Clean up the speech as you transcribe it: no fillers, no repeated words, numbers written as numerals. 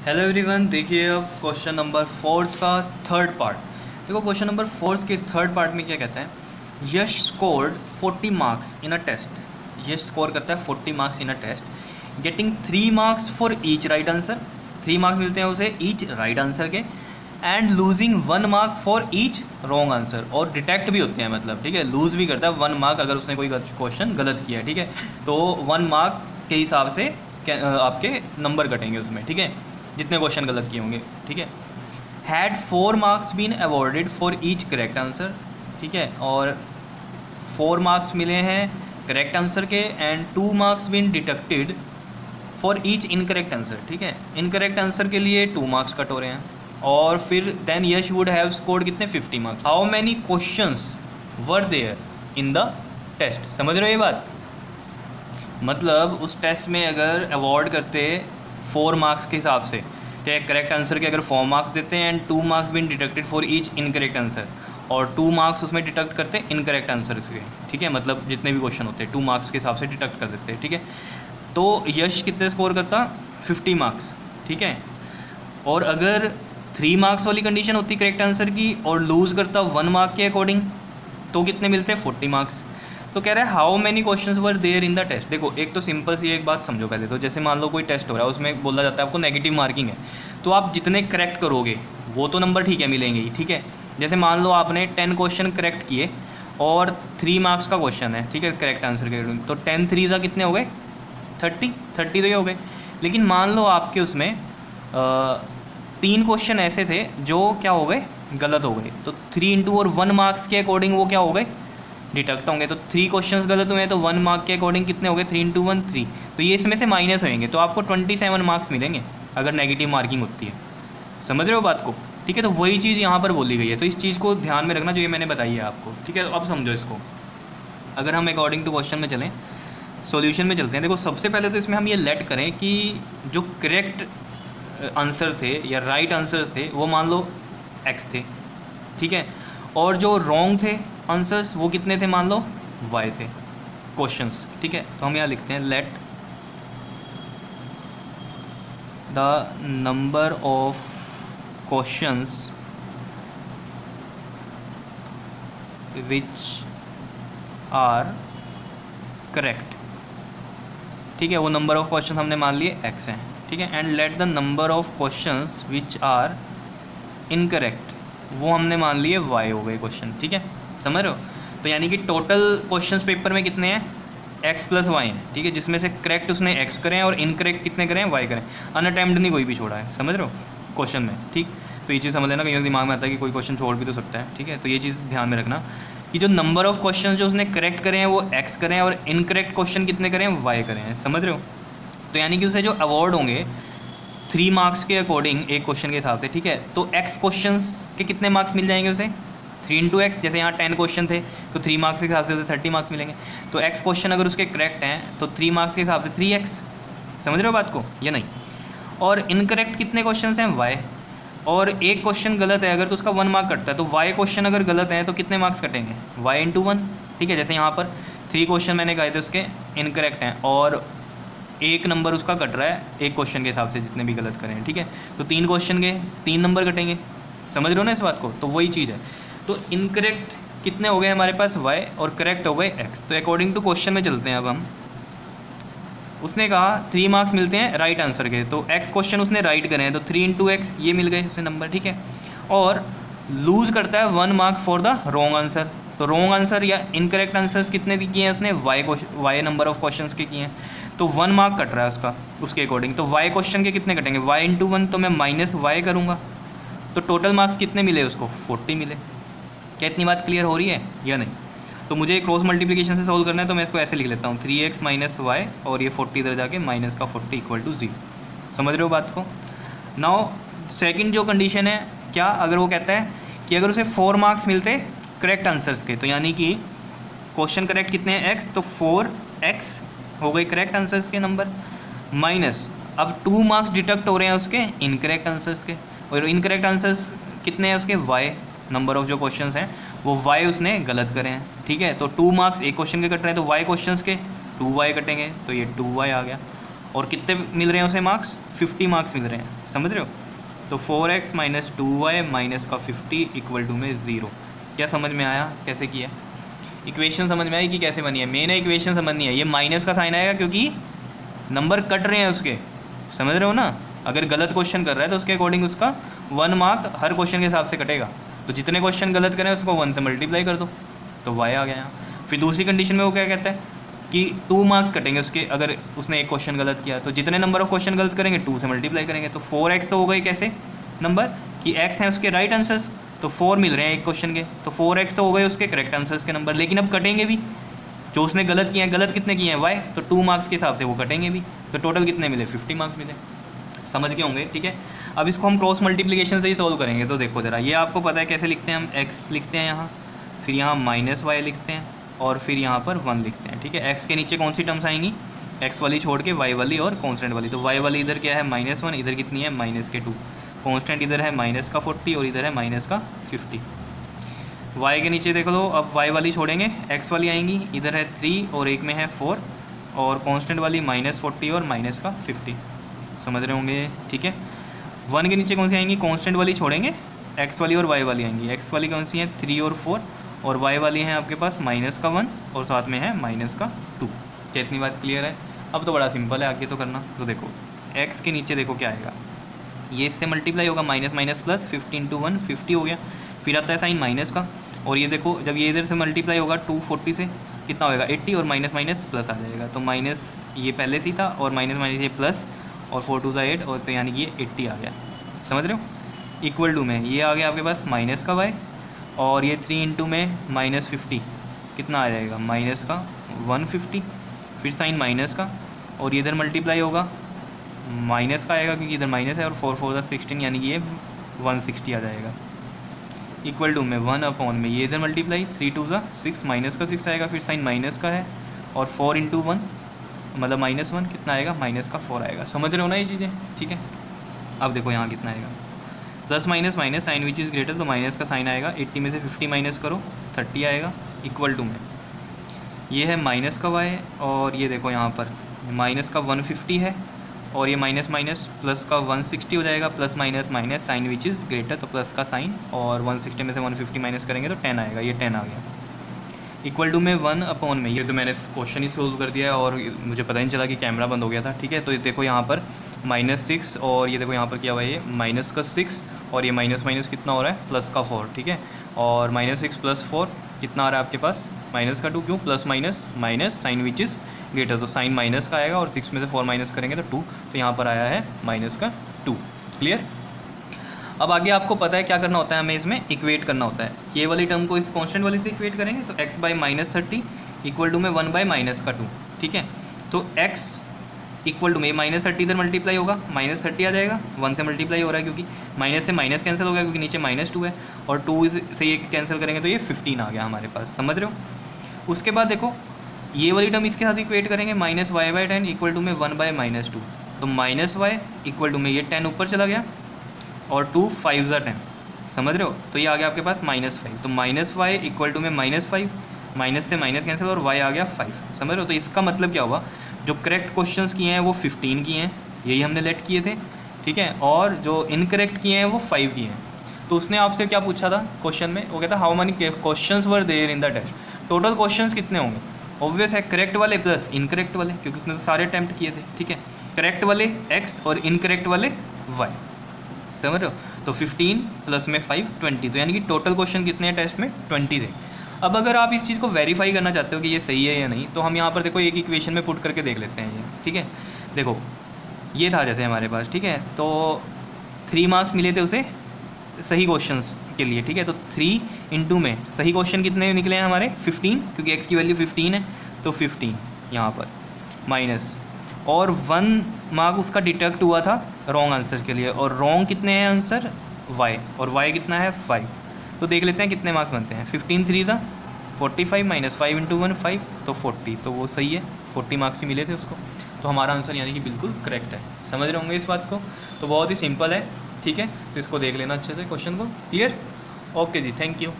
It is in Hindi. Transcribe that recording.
हेलो एवरीवन, देखिए अब क्वेश्चन नंबर फोर्थ का थर्ड पार्ट। देखो क्वेश्चन नंबर फोर्थ के थर्ड पार्ट में क्या कहता है, Yash scored 40 marks in a test. Yash score करता है 40 marks in a test, getting 3 marks for each right answer. 3 marks मिलते हैं उसे ईच राइट आंसर के, and losing 1 mark for each wrong answer. और डिटेक्ट भी होते हैं, मतलब ठीक है, लूज़ भी करता है 1 मार्क अगर उसने कोई क्वेश्चन गलत किया है, ठीक है, तो 1 मार्क के हिसाब से आपके नंबर कटेंगे उसमें, ठीक है, जितने क्वेश्चन गलत किए होंगे, ठीक है। Had 4 marks been awarded for each correct answer, ठीक है, और 4 मार्क्स मिले हैं करेक्ट आंसर के, and 2 marks been deducted for each incorrect answer, ठीक है। इनकरेक्ट आंसर के लिए 2 मार्क्स कट हो रहे हैं, और फिर then Yash would have scored कितने 50 marks. How many questions were there in the test. समझ रहे हो ये बात? मतलब उस टेस्ट में अगर अवॉर्ड करते 4 मार्क्स के हिसाब से, ठीक है, करेक्ट आंसर के अगर 4 मार्क्स देते हैं, and 2 marks been deducted for each incorrect answer, और 2 मार्क्स उसमें डिडक्ट करते हैं इनकरेक्ट आंसर के, ठीक है, मतलब जितने भी क्वेश्चन होते हैं 2 मार्क्स के हिसाब से डिडक्ट कर देते हैं, ठीक है। तो यश कितने स्कोर करता? 50 मार्क्स, ठीक है। और अगर 3 मार्क्स वाली कंडीशन होती करेक्ट आंसर की और लूज़ करता 1 मार्क के अकॉर्डिंग, तो कितने मिलते हैं 40 मार्क्स। तो कह रहा है how many questions were there in the test. देखो एक तो सिंपल सी एक बात समझो पहले तो, जैसे मान लो कोई टेस्ट हो रहा है, उसमें बोला जाता है आपको नेगेटिव मार्किंग है, तो आप जितने करेक्ट करोगे वो तो नंबर ठीक है मिलेंगे ही, ठीक है। जैसे मान लो आपने 10 क्वेश्चन करेक्ट किए और 3 मार्क्स का क्वेश्चन है, ठीक है, करेक्ट आंसर के, तो 10 3 का कितने हो गए 30 30 तो ये हो गए। लेकिन मान लो आपके उसमें 3 क्वेश्चन ऐसे थे जो क्या हो गए, गलत हो गए, तो 3 इंटू और 1 मार्क्स के अकॉर्डिंग वो क्या हो गए, डिडक्ट होंगे। तो 3 क्वेश्चंस गलत हुए हैं तो 1 मार्क के अकॉर्डिंग कितने हो गए, 3 इंटू 1 3, तो ये इसमें से माइनस होंगे, तो आपको 27 मार्क्स मिलेंगे अगर नेगेटिव मार्किंग होती है। समझ रहे हो बात को? ठीक है, तो वही चीज़ यहाँ पर बोली गई है, तो इस चीज़ को ध्यान में रखना जो ये मैंने बताई है आपको, ठीक है। तो अब समझो इसको, अगर हम अकॉर्डिंग टू क्वेश्चन में चलें, सॉल्यूशन में चलते हैं। देखो सबसे पहले तो इसमें हम ये लेट करें कि जो करेक्ट आंसर थे या राइट आंसर थे वो मान लो x थे, ठीक है, और जो रॉन्ग थे आंसर्स वो कितने थे, मान लो y थे क्वेश्चंस, ठीक है। तो हम यहाँ लिखते हैं let the number of questions which are correct, ठीक है, वो नंबर ऑफ क्वेश्चन हमने मान लिए x हैं, ठीक है, and let the number of questions which are incorrect, वो हमने मान लिए y हो गए क्वेश्चन, ठीक है, समझ रहे हो? तो यानी कि टोटल क्वेश्चंस पेपर में कितने हैं, x प्लस वाई हैं, ठीक है, जिसमें से करेक्ट उसने x करें और इनकरेक्ट कितने करें, y करें, अनअटेम्प्ट नहीं कोई भी छोड़ा है, समझ रहे हो क्वेश्चन में, ठीक। तो ये चीज़ समझ लेना, कहीं दिमाग में आता है कि कोई क्वेश्चन छोड़ भी तो सकता है, ठीक है। तो ये चीज़ ध्यान में रखना कि जो नंबर ऑफ क्वेश्चन जो उसने करेक्ट करें हैं वो x करें और इनकरेक्ट क्वेश्चन कितने करें, y करें, समझ रहे हो? तो यानी कि उसे जो अवार्ड होंगे 3 मार्क्स के अकॉर्डिंग एक क्वेश्चन के हिसाब से, ठीक है, तो x क्वेश्चंस के कितने मार्क्स मिल जाएंगे उसे, 3 इंटू एक्स। जैसे यहाँ 10 क्वेश्चन थे तो 3 मार्क्स के हिसाब से उसे 30 मार्क्स मिलेंगे, तो x क्वेश्चन अगर उसके करेक्ट हैं तो 3 मार्क्स के हिसाब से 3x। समझ रहे हो बात को या नहीं? और इनकरेक्ट कितने क्वेश्चन हैं, y, और एक क्वेश्चन गलत है अगर तो उसका 1 मार्क कटता है, तो y क्वेश्चन अगर गलत है तो कितने मार्क्स कटेंगे, y इंटू 1, ठीक है। जैसे यहाँ पर 3 क्वेश्चन मैंने कहे थे उसके इनकरेक्ट हैं और 1 नंबर उसका कट रहा है एक क्वेश्चन के हिसाब से जितने भी गलत करें, ठीक है, तो 3 क्वेश्चन के 3 नंबर कटेंगे। समझ रहे हो ना इस बात को? तो वही चीज़ है। तो इनकरेक्ट कितने हो गए हमारे पास, y, और करेक्ट हो गए x। तो अकॉर्डिंग टू क्वेश्चन में चलते हैं अब हम। उसने कहा 3 मार्क्स मिलते हैं राइट आंसर के, तो x क्वेश्चन उसने राइट करे हैं तो 3 इंटू एक्स ये मिल गए उसे नंबर, ठीक है। और लूज़ करता है 1 mark for the wrong answer, तो रॉन्ग आंसर या इनकरेक्ट आंसर्स कितने किए हैं उसने, y नंबर ऑफ क्वेश्चंस के किए हैं, तो 1 मार्क कट रहा है उसका उसके अकॉर्डिंग। तो y क्वेश्चन के कितने कटेंगे, y इंटू 1, तो मैं माइनस y करूँगा, तो टोटल मार्क्स कितने मिले उसको, 40 मिले। क्या इतनी बात क्लियर हो रही है या नहीं? तो मुझे क्रॉस मल्टीप्लिकेशन से सोल्व करना है, तो मैं इसको ऐसे लिख लेता हूँ 3x माइनस वाई, और ये 40 इधर जाके माइनस का 40 इक्वल टू 0। समझ रहे हो बात को? नाउ सेकंड जो कंडीशन है क्या, अगर वो कहता है कि अगर उसे 4 मार्क्स मिलते करेक्ट आंसर्स के, तो यानी कि क्वेश्चन करेक्ट कितने हैं x, तो 4x हो गए करेक्ट आंसर्स के नंबर, माइनस अब 2 मार्क्स डिडक्ट हो रहे हैं उसके इनकरेक्ट आंसर्स के, और इनकरेक्ट आंसर्स कितने हैं उसके, y नंबर ऑफ जो क्वेश्चंस हैं वो y उसने गलत करे हैं, ठीक है। तो 2 मार्क्स एक क्वेश्चन के कट रहे हैं, तो y क्वेश्चंस के 2y कटेंगे, तो ये 2y आ गया। और कितने मिल रहे हैं उसे मार्क्स, 50 मार्क्स मिल रहे हैं, समझ रहे हो। तो 4x माइनस 2y माइनस का 50 इक्वल टू में 0। क्या समझ में आया कैसे किया, इक्वेशन समझ में आई कि कैसे बनी है। मेन इक्वेशन समझनी है, ये माइनस का साइन आएगा क्योंकि नंबर कट रहे हैं उसके, समझ रहे हो ना। अगर गलत क्वेश्चन कर रहा है तो उसके अकॉर्डिंग उसका 1 मार्क हर क्वेश्चन के हिसाब से कटेगा। तो जितने क्वेश्चन गलत करें उसको 1 से मल्टीप्लाई कर दो, तो y आ गया यहाँ। फिर दूसरी कंडीशन में वो क्या कहता है कि 2 मार्क्स कटेंगे उसके, अगर उसने एक क्वेश्चन गलत किया तो जितने नंबर ऑफ क्वेश्चन गलत करेंगे 2 से मल्टीप्लाई करेंगे। तो 4x तो हो गई कैसे नंबर कि x हैं उसके राइट आंसर्स, तो 4 मिल रहे हैं एक क्वेश्चन के, तो 4x तो हो गए उसके करेक्ट आंसर्स के नंबर। लेकिन अब कटेंगे भी, जो उसने गलत किए हैं, गलत कितने किए हैं y, तो 2 मार्क्स के हिसाब से वो कटेंगे भी। तो टोटल कितने मिले, 50 मार्क्स मिले, समझ गए होंगे, ठीक है। अब इसको हम क्रॉस मल्टीप्लिकेशन से ही सॉल्व करेंगे। तो देखो ज़रा, ये आपको पता है कैसे लिखते हैं हम, x लिखते हैं यहाँ, फिर यहाँ माइनस y लिखते हैं और फिर यहाँ पर 1 लिखते हैं, ठीक है। x के नीचे कौन सी टर्म्स आएंगी, x वाली छोड़ के y वाली और कॉन्स्टेंट वाली। तो y वाली इधर क्या है -1, इधर कितनी है -2, कॉन्स्टेंट इधर है -40 और इधर है -50। y के नीचे देख लो, अब y वाली छोड़ेंगे x वाली आएंगी, इधर है 3 और एक में है 4 और कांस्टेंट वाली -40 और -50, समझ रहे होंगे, ठीक है। 1 के नीचे कौन सी आएंगी, कांस्टेंट वाली छोड़ेंगे, x वाली और y वाली आएंगी। x वाली कौन सी है 3 और 4 और y वाली है आपके पास -1 और साथ में है -2। क्या इतनी बात क्लियर है। अब तो बड़ा सिंपल है आगे तो करना। तो देखो x के नीचे देखो क्या आएगा, ये इससे मल्टीप्लाई होगा, माइनस माइनस प्लस, 50 × 1 50 हो गया। फिर आता है साइन माइनस का, और ये देखो जब ये इधर से मल्टीप्लाई होगा 240 से कितना होएगा 80 और माइनस माइनस प्लस आ जाएगा। तो माइनस ये पहले से ही था और माइनस माइनस ये प्लस और 4 2 8 और तो यानी कि ये 80 आ गया, समझ रहे हो। इक्वल टू में ये आ गया आपके पास माइनस का y और ये 3 × में -50 कितना आ जाएगा माइनस का 150, फिर साइन माइनस का और ये इधर मल्टीप्लाई होगा माइनस का आएगा क्योंकि इधर माइनस है और 4 4 16 यानी कि ये 160 आ जाएगा। इक्वल टू में 1 में ये इधर मल्टीप्लाई 3 2 6 माइनस का 6 आएगा, फिर साइन माइनस का है और 4 × 1 मतलब -1 कितना आएगा -4 आएगा, समझ रहे हो ना ये चीज़ें, ठीक है। अब देखो यहाँ कितना आएगा plus minus minus sign which is greater, तो माइनस का साइन आएगा, 80 में से 50 माइनस करो 30 आएगा। इक्वल टू में ये है माइनस का y और ये देखो यहाँ पर माइनस का 150 है और ये माइनस माइनस प्लस का 160 हो जाएगा, plus minus minus sign which is greater, तो प्लस का साइन और 160 में से 150 माइनस करेंगे तो 10 आएगा, ये 10 आ गया। इक्वल टू में 1 में, ये तो मैंने क्वेश्चन ही सोल्व कर दिया है और मुझे पता ही नहीं चला कि कैमरा बंद हो गया था, ठीक है। तो ये देखो यहाँ पर -6 और ये देखो यहाँ पर क्या हुआ है, ये माइनस का 6 और ये माइनस माइनस कितना हो रहा है प्लस का 4, ठीक है। और -6 + 4 कितना आ रहा है आपके पास -2, क्यों plus minus minus sign which is greater, तो साइन माइनस का आएगा और 6 में से 4 माइनस करेंगे तो 2, तो यहाँ पर आया है -2। क्लियर। अब आगे आपको पता है क्या करना होता है, हमें इसमें इक्वेट करना होता है। ये वाली टर्म को इस कांस्टेंट वाली से इक्वेट करेंगे तो x/-30 इक्वल टू में 1/-2, ठीक है। तो x इक्वल टू में -30 इधर मल्टीप्लाई होगा, -30 आ जाएगा, 1 से मल्टीप्लाई हो रहा है क्योंकि माइनस से माइनस कैंसिल हो गया क्योंकि नीचे -2 है और 2 से ये कैंसिल करेंगे तो ये 15 आ गया हमारे पास, समझ रहे हो। उसके बाद देखो ये वाली टर्म इसके साथ इक्वेट करेंगे, -y/10 इक्वल टू में 1/-2, तो -y इक्वल टू में ये 10 ऊपर चला गया और 2 5 10, समझ रहे हो। तो ये आ गया आपके पास -5, तो -y इक्वल टू में -5, माइनस से माइनस कैंसिल और y आ गया 5, समझ रहे हो। तो इसका मतलब क्या हुआ, जो करेक्ट क्वेश्चंस किए हैं वो 15 किए हैं, यही हमने लेट किए थे, ठीक है, और जो इनकरेक्ट किए हैं वो 5 किए हैं। तो उसने आपसे क्या पूछा था क्वेश्चन में, वो कहता how many questions were there in the test, total questions कितने होंगे। ऑब्वियस है करेक्ट वाले प्लस इनकरेक्ट वाले, क्योंकि उसने तो सारे अटैम्प्ट किए थे, ठीक है। करेक्ट वाले x और इनकरेक्ट वाले y, समझ रहे हो। तो 15 प्लस में 5 20, तो यानी कि टोटल क्वेश्चन कितने हैं टेस्ट में 20 थे। अब अगर आप इस चीज़ को वेरीफाई करना चाहते हो कि ये सही है या नहीं, तो हम यहाँ पर देखो एक इक्वेशन में पुट करके देख लेते हैं ये, ठीक है। देखो ये था जैसे हमारे पास, ठीक है, तो 3 मार्क्स मिले थे उसे सही क्वेश्चंस के लिए, ठीक है। तो 3 × में सही क्वेश्चन कितने निकले हैं हमारे 15, क्योंकि x की वैल्यू 15 है, तो 15 यहाँ पर माइनस और 1 मार्क उसका डिटेक्ट हुआ था रॉन्ग आंसर के लिए, और रॉन्ग कितने हैं आंसर y, और y कितना है 5। तो देख लेते हैं कितने मार्क्स बनते हैं, 15 3 45 -5 × 1 5, तो 40, तो वो सही है, 40 मार्क्स ही मिले थे उसको। तो हमारा आंसर यानी कि बिल्कुल करेक्ट है, समझ रहे होंगे इस बात को। तो बहुत ही सिंपल है, ठीक है। तो इसको देख लेना अच्छे से क्वेश्चन को, क्लियर। ओके जी, थैंक यू।